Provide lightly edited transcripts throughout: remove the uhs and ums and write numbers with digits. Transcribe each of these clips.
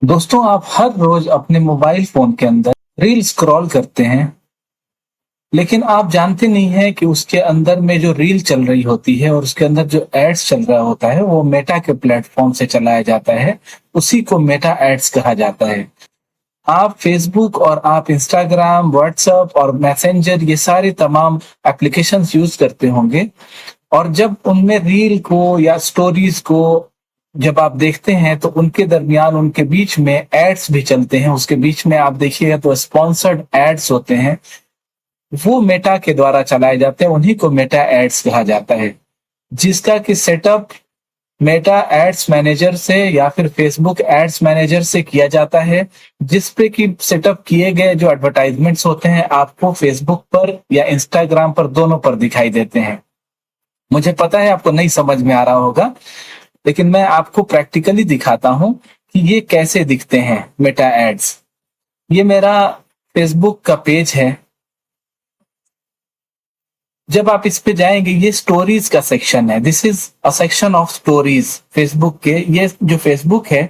दोस्तों, आप हर रोज अपने मोबाइल फोन के अंदर रील स्क्रॉल करते हैं, लेकिन आप जानते नहीं हैं कि उसके अंदर में जो रील चल रही होती है और उसके अंदर जो एड्स चल रहा होता है, वो मेटा के प्लेटफॉर्म से चलाया जाता है। उसी को मेटा एड्स कहा जाता है। आप फेसबुक और आप इंस्टाग्राम, व्हाट्सएप और मैसेंजर ये सारे तमाम एप्लीकेशंस यूज करते होंगे, और जब उनमें रील को या स्टोरीज को जब आप देखते हैं तो उनके दरमियान उनके बीच में एड्स भी चलते हैं। उसके बीच में आप देखिएगा तो स्पॉन्सर्ड एड्स होते हैं, वो मेटा के द्वारा चलाए जाते हैं। उन्हीं को मेटा एड्स कहा जाता है, जिसका कि सेटअप मेटा एड्स मैनेजर से या फिर फेसबुक एड्स मैनेजर से किया जाता है, जिस पे कि सेटअप किए गए जो एडवर्टाइजमेंट्स होते हैं आपको फेसबुक पर या इंस्टाग्राम पर, दोनों पर दिखाई देते हैं। मुझे पता है आपको नहीं समझ में आ रहा होगा, लेकिन मैं आपको प्रैक्टिकली दिखाता हूं कि ये कैसे दिखते हैं मेटा एड्स। ये मेरा फेसबुक का पेज है। जब आप इस पे जाएंगे, ये स्टोरीज का सेक्शन है। This is a section of stories Facebook के। ये जो फेसबुक है,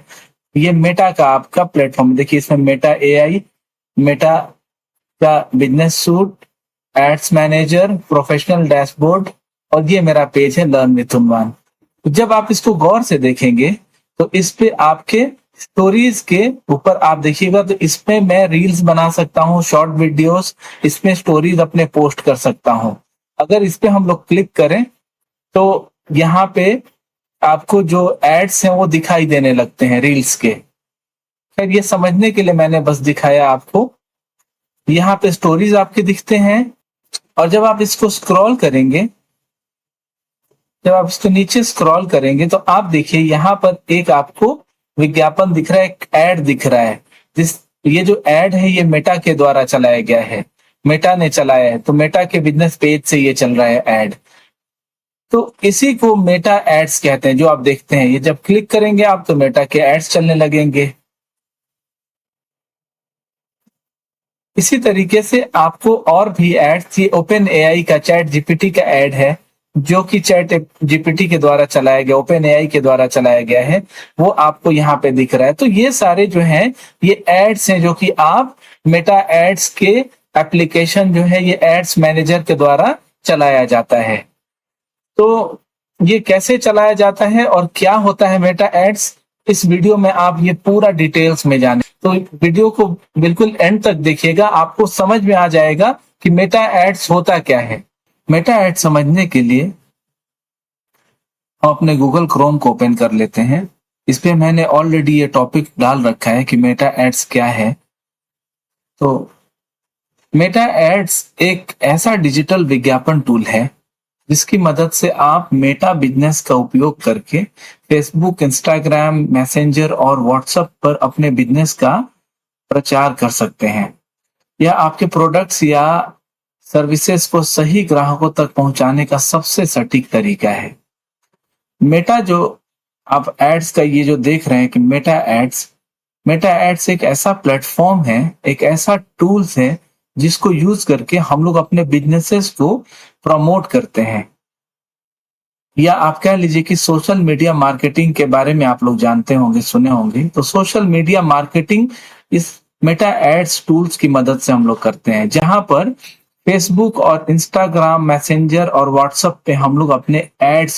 ये मेटा का आपका प्लेटफॉर्म। देखिए, इसमें मेटा एआई, मेटा का business suite, ads manager, professional dashboard, और ये मेरा पेज है लर्न विथ उन्वान। जब आप इसको गौर से देखेंगे तो इस पे आपके स्टोरीज के ऊपर आप देखिएगा तो इसमें मैं रील्स बना सकता हूँ, शॉर्ट वीडियोस, इसमें स्टोरीज अपने पोस्ट कर सकता हूँ। अगर इस पे हम लोग क्लिक करें तो यहाँ पे आपको जो एड्स हैं वो दिखाई देने लगते हैं रील्स के। खैर, ये समझने के लिए मैंने बस दिखाया आपको। यहाँ पे स्टोरीज आपके दिखते हैं, और जब आप इसको स्क्रॉल करेंगे, जब आप इसको नीचे स्क्रॉल करेंगे तो आप देखिए यहाँ पर एक आपको विज्ञापन दिख रहा है, एक एड दिख रहा है। ये जो एड है ये मेटा के द्वारा चलाया गया है, मेटा ने चलाया है, तो मेटा के बिजनेस पेज से ये चल रहा है एड। तो इसी को मेटा एड्स कहते हैं। जो आप देखते हैं, ये जब क्लिक करेंगे आप तो मेटा के एड्स चलने लगेंगे। इसी तरीके से आपको और भी एड्स, ये ओपन एआई का चैट जीपीटी का एड है, जो कि चैट जीपीटी के द्वारा चलाया गया, ओपन एआई के द्वारा चलाया गया है, वो आपको यहाँ पे दिख रहा है। तो ये सारे जो हैं ये एड्स हैं, जो कि आप मेटा एड्स के एप्लीकेशन जो है ये एड्स मैनेजर के द्वारा चलाया जाता है। तो ये कैसे चलाया जाता है और क्या होता है मेटा एड्स, इस वीडियो में आप ये पूरा डिटेल्स में जाने, तो वीडियो को बिल्कुल एंड तक देखिएगा, आपको समझ में आ जाएगा कि मेटा एड्स होता क्या है। मेटा एड्स समझने के लिए हम अपने गूगल क्रोम को ओपन कर लेते हैं। इस पे मैंने ऑलरेडी ये टॉपिक डाल रखा है कि मेटा एड्स क्या है। तो मेटा एड्स एक ऐसा डिजिटल विज्ञापन टूल है जिसकी मदद से आप मेटा बिजनेस का उपयोग करके फेसबुक, इंस्टाग्राम, मैसेंजर और व्हाट्सएप पर अपने बिजनेस का प्रचार कर सकते हैं, या आपके प्रोडक्ट्स या सर्विसेज को सही ग्राहकों तक पहुंचाने का सबसे सटीक तरीका है। मेटा जो आप एड्स का ये जो देख रहे हैं कि मेटा एड्स एक ऐसा प्लेटफॉर्म है, एक ऐसा टूल्स है जिसको यूज करके हम लोग अपने बिजनेसेस को प्रमोट करते हैं। या आप कह लीजिए कि सोशल मीडिया मार्केटिंग के बारे में आप लोग जानते होंगे, सुने होंगे। तो सोशल मीडिया मार्केटिंग इस मेटा एड्स टूल्स की मदद से हम लोग करते हैं, जहां पर फेसबुक और इंस्टाग्राम, मैसेंजर और व्हाट्सएप पे हम लोग अपने एड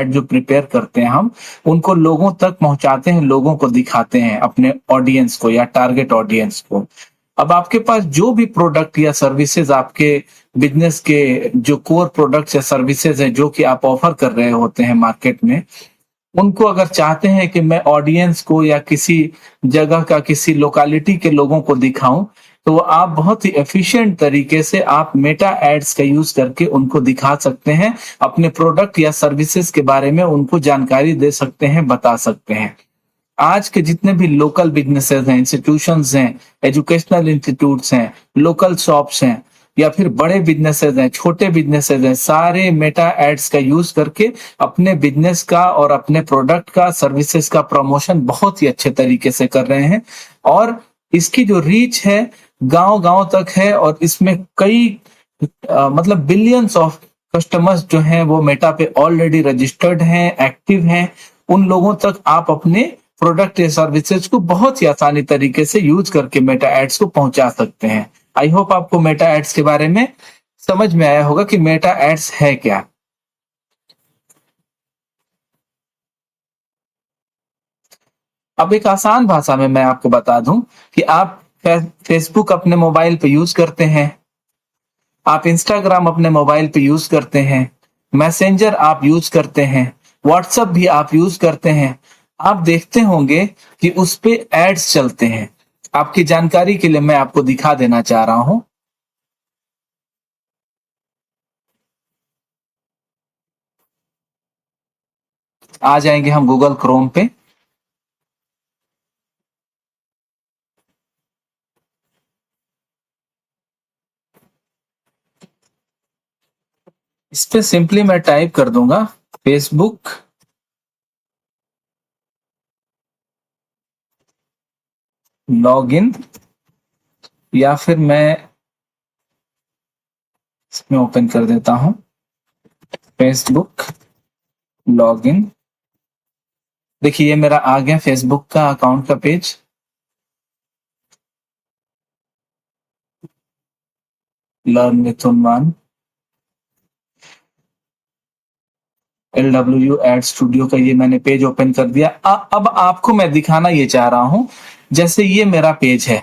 जो प्रिपेयर करते हैं, हम उनको लोगों तक पहुंचाते हैं, लोगों को दिखाते हैं, अपने ऑडियंस को या टारगेट ऑडियंस को। अब आपके पास जो भी प्रोडक्ट या सर्विसेज, आपके बिजनेस के जो कोर प्रोडक्ट्स या सर्विसेज है जो कि आप ऑफर कर रहे होते हैं मार्केट में, उनको अगर चाहते हैं कि मैं ऑडियंस को या किसी जगह का, किसी लोकेलिटी के लोगों को दिखाऊं, तो आप बहुत ही एफिशिएंट तरीके से आप मेटा एड्स का यूज करके उनको दिखा सकते हैं, अपने प्रोडक्ट या सर्विसेज के बारे में उनको जानकारी दे सकते हैं, बता सकते हैं। आज के जितने भी लोकल बिजनेसेस हैं, इंस्टीट्यूशंस हैं, एजुकेशनल इंस्टीट्यूट्स हैं, लोकल शॉप्स हैं, या फिर बड़े बिजनेसेस हैं, छोटे बिजनेसेस हैं, सारे मेटा एड्स का यूज करके अपने बिजनेस का और अपने प्रोडक्ट का, सर्विसेज का प्रमोशन बहुत ही अच्छे तरीके से कर रहे हैं। और इसकी जो रीच है गांव-गांव तक है, और इसमें कई मतलब बिलियंस ऑफ कस्टमर्स जो हैं वो मेटा पे ऑलरेडी रजिस्टर्ड हैं, एक्टिव हैं। उन लोगों तक आप अपने प्रोडक्ट या सर्विसेज को बहुत ही आसानी तरीके से यूज करके मेटा एड्स को पहुंचा सकते हैं। आई होप आपको मेटा एड्स के बारे में समझ में आया होगा कि मेटा एड्स है क्या। अब एक आसान भाषा में मैं आपको बता दूं कि आप फेसबुक अपने मोबाइल पे यूज करते हैं, आप इंस्टाग्राम अपने मोबाइल पे यूज करते हैं, मैसेंजर आप यूज करते हैं, व्हाट्सएप भी आप यूज करते हैं। आप देखते होंगे कि उस पे एड्स चलते हैं। आपकी जानकारी के लिए मैं आपको दिखा देना चाह रहा हूं। आ जाएंगे हम गूगल क्रोम पे। इस पे सिंपली मैं टाइप कर दूंगा फेसबुक लॉगिन, या फिर मैं इसमें ओपन कर देता हूं फेसबुक लॉगिन। देखिए ये मेरा आ गया फेसबुक का अकाउंट का page. Learn with Unwan, LW ed studio का ये मैंने पेज ओपन कर दिया। अब आपको मैं दिखाना ये चाह रहा हूं, जैसे ये मेरा पेज है,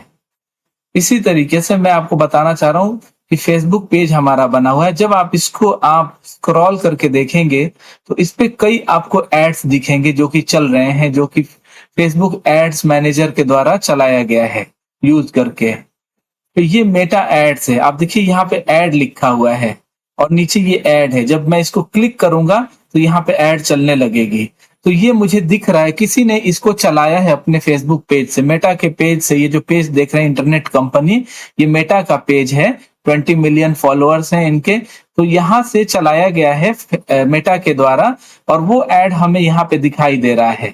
इसी तरीके से मैं आपको बताना चाह रहा हूं कि फेसबुक पेज हमारा बना हुआ है। जब आप इसको आप स्क्रॉल करके देखेंगे तो इस पे कई आपको एड्स दिखेंगे जो कि चल रहे हैं, जो कि फेसबुक एड्स मैनेजर के द्वारा चलाया गया है यूज करके। तो ये मेटा एड्स है। आप देखिए यहाँ पे एड लिखा हुआ है और नीचे ये एड है। जब मैं इसको क्लिक करूंगा तो यहाँ पे एड चलने लगेगी। तो ये मुझे दिख रहा है किसी ने इसको चलाया है अपने फेसबुक पेज से, मेटा के पेज से। ये जो पेज देख रहे हैं इंटरनेट कंपनी, ये मेटा का पेज है। 20 मिलियन फॉलोअर्स हैं इनके। तो यहाँ से चलाया गया है मेटा के द्वारा, और वो एड हमें यहाँ पे दिखाई दे रहा है।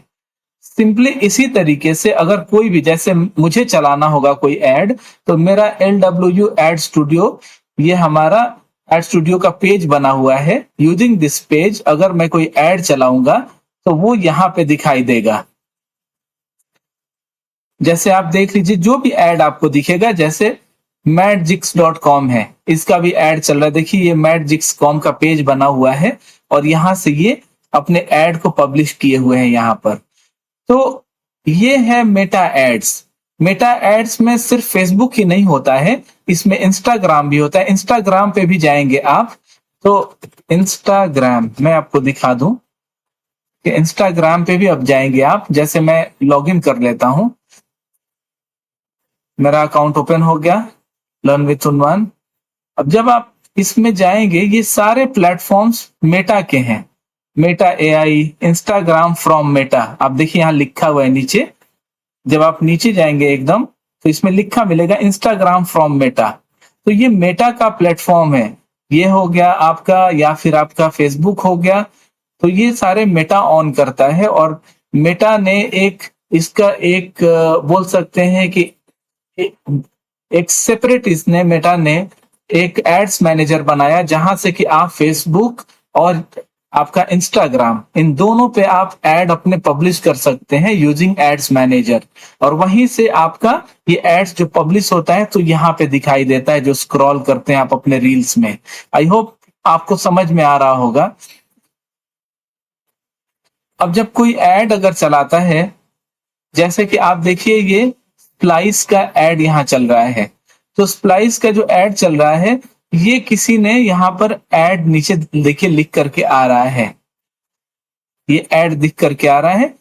सिंपली इसी तरीके से अगर कोई भी, जैसे मुझे चलाना होगा कोई एड, तो मेरा LW एड स्टूडियो, ये हमारा एड स्टूडियो का पेज बना हुआ है। यूजिंग दिस पेज अगर मैं कोई एड चलाऊंगा तो वो यहाँ पे दिखाई देगा। जैसे आप देख लीजिए जो भी एड आपको दिखेगा, जैसे madjix.com है, इसका भी एड चल रहा है। देखिए ये madjix.com का पेज बना हुआ है और यहाँ से ये अपने एड को पब्लिश किए हुए हैं यहाँ पर। तो ये है मेटा एड्स। मेटा एड्स में सिर्फ फेसबुक ही नहीं होता है, इसमें इंस्टाग्राम भी होता है। इंस्टाग्राम पे भी जाएंगे आप तो इंस्टाग्राम मैं आपको दिखा दूं कि इंस्टाग्राम पे भी अब जाएंगे आप। जैसे मैं लॉगिन कर लेता हूं, मेरा अकाउंट ओपन हो गया लर्न विथ उन्वान। अब जब आप इसमें जाएंगे, ये सारे प्लेटफॉर्म्स मेटा के हैं। Meta AI, Instagram from Meta, आप देखिए यहाँ लिखा हुआ है नीचे। जब आप नीचे जाएंगे एकदम तो इसमें लिखा मिलेगा इंस्टाग्राम फ्रॉम मेटा। तो ये मेटा का प्लेटफॉर्म है। ये हो गया आपका, या फिर आपका फेसबुक हो गया। तो ये सारे मेटा ऑन करता है, और मेटा ने एक इसका एक बोल सकते हैं कि एक सेपरेट, इसने मेटा ने एक एड्स मैनेजर बनाया, जहां से कि आप फेसबुक और आपका इंस्टाग्राम, इन दोनों पे आप एड अपने पब्लिश कर सकते हैं यूजिंग एड्स मैनेजर। और वहीं से आपका ये एड्स जो पब्लिश होता है तो यहाँ पे दिखाई देता है, जो स्क्रॉल करते हैं आप अपने रील्स में। आई होप आपको समझ में आ रहा होगा। अब जब कोई एड अगर चलाता है, जैसे कि आप देखिए ये स्प्लाइस का एड यहाँ चल रहा है। तो स्प्लाइस का जो एड चल रहा है, ये किसी ने यहाँ पर एड नीचे देखिए लिख करके आ रहा है। ये एड दिख करके आ रहा है,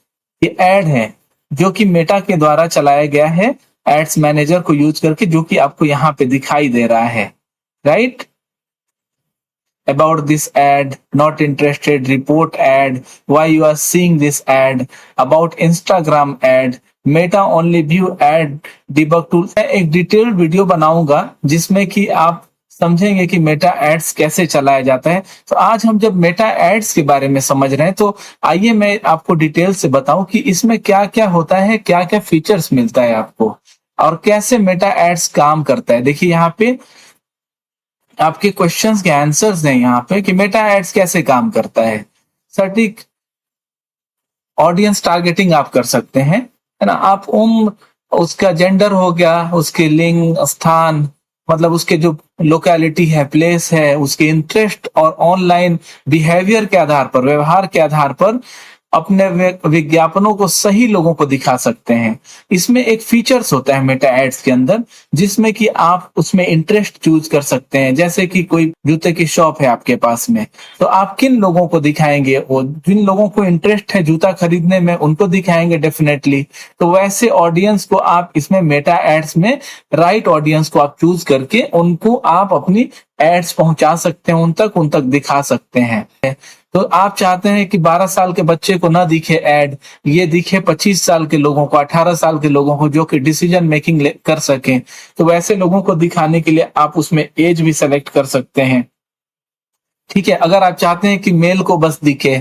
ये एड है जो कि मेटा के द्वारा चलाया गया है एड्स मैनेजर को यूज करके, जो कि आपको यहाँ पे दिखाई दे रहा है। Right, about this ad, not interested, report ad, why you are seeing this ad, about Instagram ad, Meta only view ad debug tool। मैं एक डिटेल्ड वीडियो बनाऊंगा जिसमें कि आप समझेंगे कि मेटा एड्स कैसे चलाया जाता है। तो आज हम जब मेटा एड्स के बारे में समझ रहे हैं, तो आइए मैं आपको डिटेल से बताऊं कि इसमें क्या क्या होता है, क्या क्या फीचर्स मिलता है आपको, और कैसे मेटा एड्स काम करता है। देखिए यहाँ पे आपके क्वेश्चंस के आंसर्स हैं यहाँ पे कि मेटा एड्स कैसे काम करता है। सटीक ऑडियंस टारगेटिंग आप कर सकते हैं, है ना। आप उसका जेंडर हो गया, उसके लिंग, स्थान, मतलब उसके जो लोकेलिटी है, प्लेस है, उसके इंटरेस्ट और ऑनलाइन बिहेवियर के आधार पर, व्यवहार के आधार पर अपने विज्ञापनों को सही लोगों को दिखा सकते हैं। इसमें एक फीचर्स होता है मेटा एड्स के अंदर, जिसमें कि आप उसमें इंटरेस्ट चूज कर सकते हैं। जैसे कि कोई जूते की शॉप है आपके पास में, तो आप किन लोगों को दिखाएंगे? वो जिन लोगों को इंटरेस्ट है जूता खरीदने में, उनको दिखाएंगे डेफिनेटली। तो वैसे ऑडियंस को आप इसमें मेटा एड्स में राइट ऑडियंस को आप चूज करके उनको आप अपनी एड्स पहुंचा सकते हैं, उन तक दिखा सकते हैं। तो आप चाहते हैं कि 12 साल के बच्चे को ना दिखे एड, ये दिखे 25 साल के लोगों को, 18 साल के लोगों को, जो कि डिसीजन मेकिंग कर सकें। तो वैसे लोगों को दिखाने के लिए आप उसमें एज भी सेलेक्ट कर सकते हैं। ठीक है, अगर आप चाहते हैं कि मेल को बस दिखे,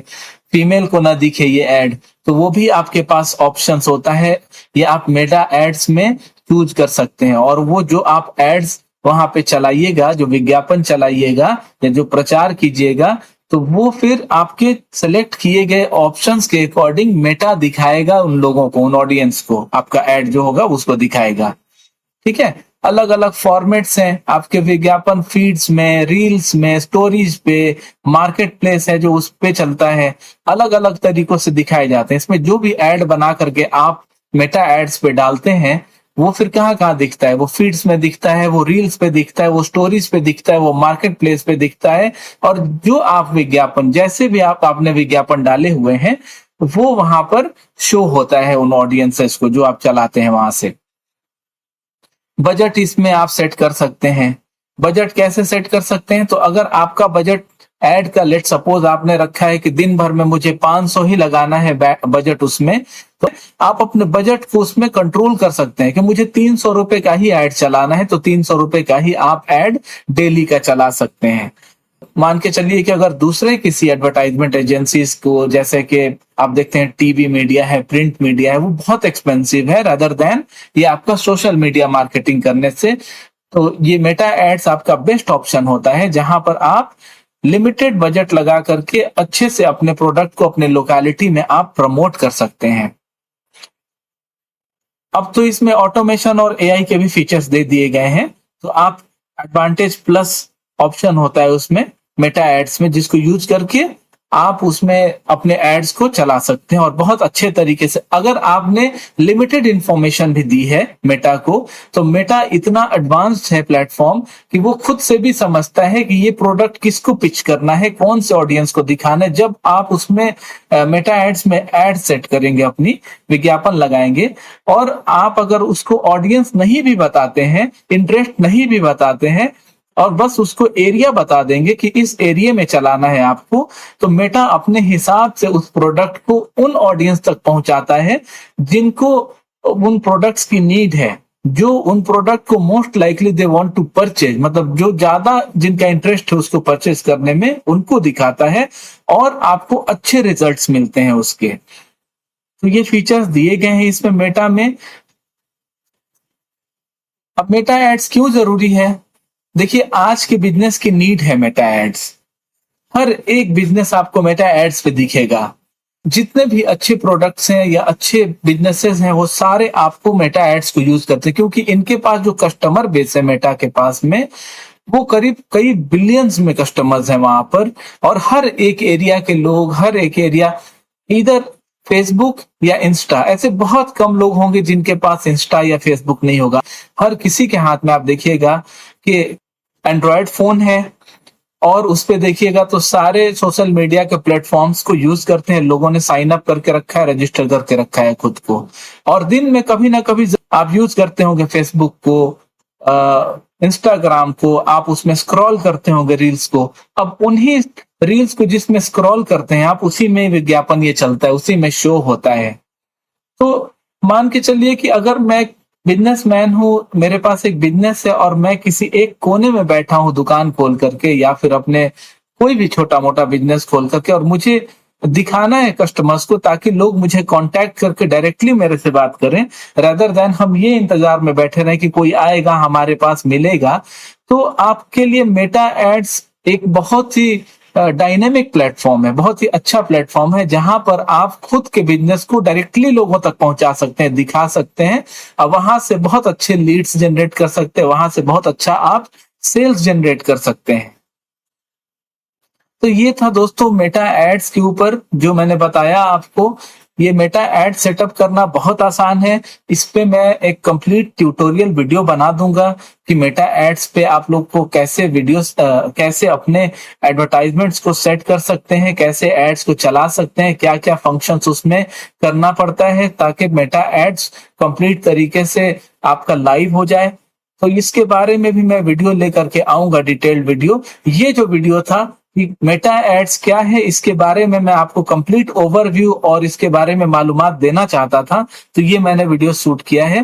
फीमेल को ना दिखे ये एड, तो वो भी आपके पास ऑप्शंस होता है। ये आप मेटा एड्स में चूज कर सकते हैं। और वो जो आप एड्स वहां पे चलाइएगा, जो विज्ञापन चलाइएगा या जो प्रचार कीजिएगा, तो वो फिर आपके सेलेक्ट किए गए ऑप्शंस के अकॉर्डिंग मेटा दिखाएगा उन लोगों को, उन ऑडियंस को, आपका एड जो होगा उसको दिखाएगा। ठीक है, अलग अलग फॉर्मेट्स हैं आपके विज्ञापन फीड्स में, रील्स में, स्टोरीज पे, मार्केट प्लेस है जो उस पे चलता है, अलग अलग तरीकों से दिखाए जाते हैं। इसमें जो भी एड बना करके आप मेटा एड्स पे डालते हैं, वो फिर कहाँ कहाँ दिखता है? वो फीड्स में दिखता है, वो रील्स पे दिखता है, वो स्टोरीज पे दिखता है, वो मार्केट प्लेस पे दिखता है। और जो आप विज्ञापन, जैसे भी आपने विज्ञापन डाले हुए हैं, वो वहां पर शो होता है उन ऑडियंसेस को जो आप चलाते हैं वहां से। बजट इसमें आप सेट कर सकते हैं। बजट कैसे सेट कर सकते हैं? तो अगर आपका बजट एड का, लेट सपोज आपने रखा है कि दिन भर में मुझे 500 ही लगाना है बजट उसमें, तो आप अपने बजट को उसमें कंट्रोल कर सकते हैं कि मुझे 300 रुपए का ही एड चलाना है, तो 300 रुपए का ही आप एड डेली का चला सकते हैं। मान के चलिए कि अगर दूसरे किसी एडवर्टाइजमेंट एजेंसीज को, जैसे कि आप देखते हैं टीवी मीडिया है, प्रिंट मीडिया है, वो बहुत एक्सपेंसिव है रादर देन ये आपका सोशल मीडिया मार्केटिंग करने से, तो ये मेटा एड्स आपका बेस्ट ऑप्शन होता है, जहां पर आप लिमिटेड बजट लगा करके अच्छे से अपने प्रोडक्ट को अपने लोकेलिटी में आप प्रमोट कर सकते हैं। अब तो इसमें ऑटोमेशन और एआई के भी फीचर्स दे दिए गए हैं। तो आप एडवांटेज प्लस ऑप्शन होता है उसमें मेटा एड्स में, जिसको यूज करके आप उसमें अपने एड्स को चला सकते हैं और बहुत अच्छे तरीके से। अगर आपने लिमिटेड इंफॉर्मेशन भी दी है मेटा को, तो मेटा इतना एडवांस्ड है प्लेटफॉर्म कि वो खुद से भी समझता है कि ये प्रोडक्ट किसको पिच करना है, कौन से ऑडियंस को दिखाना है। जब आप उसमें मेटा एड्स में एड सेट करेंगे, अपनी विज्ञापन लगाएंगे, और आप अगर उसको ऑडियंस नहीं भी बताते हैं, इंटरेस्ट नहीं भी बताते हैं, और बस उसको एरिया बता देंगे कि इस एरिया में चलाना है आपको, तो मेटा अपने हिसाब से उस प्रोडक्ट को उन ऑडियंस तक पहुंचाता है जिनको उन प्रोडक्ट्स की नीड है, जो उन प्रोडक्ट को most likely they want to purchase, मतलब जो ज्यादा जिनका इंटरेस्ट है उसको परचेज करने में, उनको दिखाता है और आपको अच्छे रिजल्ट्स मिलते हैं उसके। तो ये फीचर्स दिए गए हैं इसमें मेटा में। अब मेटा एड्स क्यों जरूरी है? देखिए, आज के बिजनेस की नीड है मेटा एड्स। हर एक बिजनेस आपको मेटा एड्स पे दिखेगा। जितने भी अच्छे प्रोडक्ट्स हैं या अच्छे बिजनेसेस हैं, वो सारे आपको मेटा एड्स को यूज करते हैं, क्योंकि इनके पास जो कस्टमर बेस है मेटा के पास में, वो करीब कई बिलियंस में कस्टमर्स हैं वहां पर। और हर एक एरिया के लोग, हर एक एरिया, इधर फेसबुक या इंस्टा, ऐसे बहुत कम लोग होंगे जिनके पास इंस्टा या फेसबुक नहीं होगा। हर किसी के हाथ में आप देखिएगा कि एंड्रॉयड फोन है, और उस पे देखिएगा तो सारे सोशल मीडिया के प्लेटफॉर्म्स को यूज करते हैं लोगों ने, साइन अप करके रखा है, रजिस्टर करके रखा है खुद को। और दिन में कभी ना कभी आप यूज करते होंगे फेसबुक को, इंस्टाग्राम को, आप उसमें स्क्रॉल करते होंगे रील्स को। अब उन्हीं रील्स को जिसमें स्क्रॉल करते हैं आप, उसी में विज्ञापन ये चलता है, उसी में शो होता है। तो मान के चलिए कि अगर मैं बिजनेसमैन हूँ, मेरे पास एक बिजनेस है, और मैं किसी एक कोने में बैठा हूँ दुकान खोल करके, या फिर अपने कोई भी छोटा मोटा बिजनेस खोल करके, और मुझे दिखाना है कस्टमर्स को, ताकि लोग मुझे कांटेक्ट करके डायरेक्टली मेरे से बात करें, रादर देन हम ये इंतजार में बैठे रहे कि कोई आएगा हमारे पास मिलेगा। तो आपके लिए मेटा एड्स एक बहुत ही डायनेमिक प्लेटफॉर्म है, बहुत ही अच्छा प्लेटफॉर्म है जहां पर आप खुद के बिजनेस को डायरेक्टली लोगों तक पहुंचा सकते हैं, दिखा सकते हैं और वहां से बहुत अच्छे लीड्स जनरेट कर सकते हैं, वहां से बहुत अच्छा आप सेल्स जनरेट कर सकते हैं। तो ये था दोस्तों मेटा एड्स के ऊपर जो मैंने बताया आपको। ये मेटा एड सेटअप करना बहुत आसान है। इस पे मैं एक कंप्लीट ट्यूटोरियल वीडियो बना दूंगा कि मेटा एड्स पे आप लोग को कैसे वीडियोस कैसे अपने एडवर्टाइजमेंट्स को सेट कर सकते हैं, कैसे एड्स को चला सकते हैं, क्या क्या फंक्शंस उसमें करना पड़ता है ताकि मेटा एड्स कंप्लीट तरीके से आपका लाइव हो जाए। तो इसके बारे में भी मैं वीडियो लेकर के आऊंगा, डिटेल्ड वीडियो। ये जो वीडियो था कि मेटा एड्स क्या है, इसके बारे में मैं आपको कंप्लीट ओवरव्यू और इसके बारे में मालूमात देना चाहता था, तो ये मैंने वीडियो शूट किया है।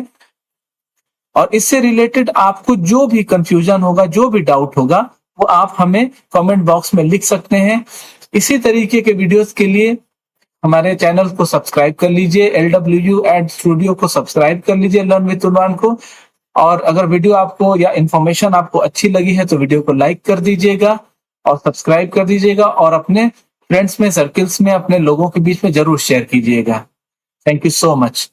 और इससे रिलेटेड आपको जो भी कंफ्यूजन होगा, जो भी डाउट होगा, वो आप हमें कमेंट बॉक्स में लिख सकते हैं। इसी तरीके के वीडियोस के लिए हमारे चैनल को सब्सक्राइब कर लीजिए, LWU एड स्टूडियो को सब्सक्राइब कर लीजिए, लर्न विद उर्वान को। और अगर वीडियो आपको या इंफॉर्मेशन आपको अच्छी लगी है तो वीडियो को लाइक कर दीजिएगा और सब्सक्राइब कर दीजिएगा और अपने फ्रेंड्स में, सर्कल्स में, अपने लोगों के बीच में जरूर शेयर कीजिएगा। Thank you so much.